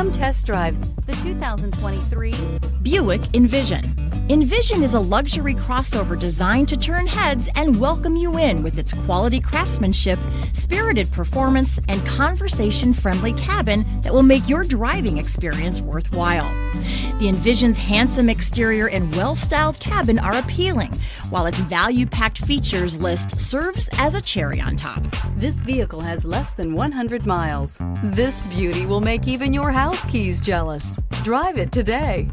Come test drive the 2023 Buick Envision. Envision is a luxury crossover designed to turn heads and welcome you in with its quality craftsmanship, spirited performance, and conversation-friendly cabin that will make your driving experience worthwhile. The Envision's handsome exterior and well-styled cabin are appealing, while its value-packed features list serves as a cherry on top. This vehicle has less than 100 miles. This beauty will make even your house keys jealous. Drive it today.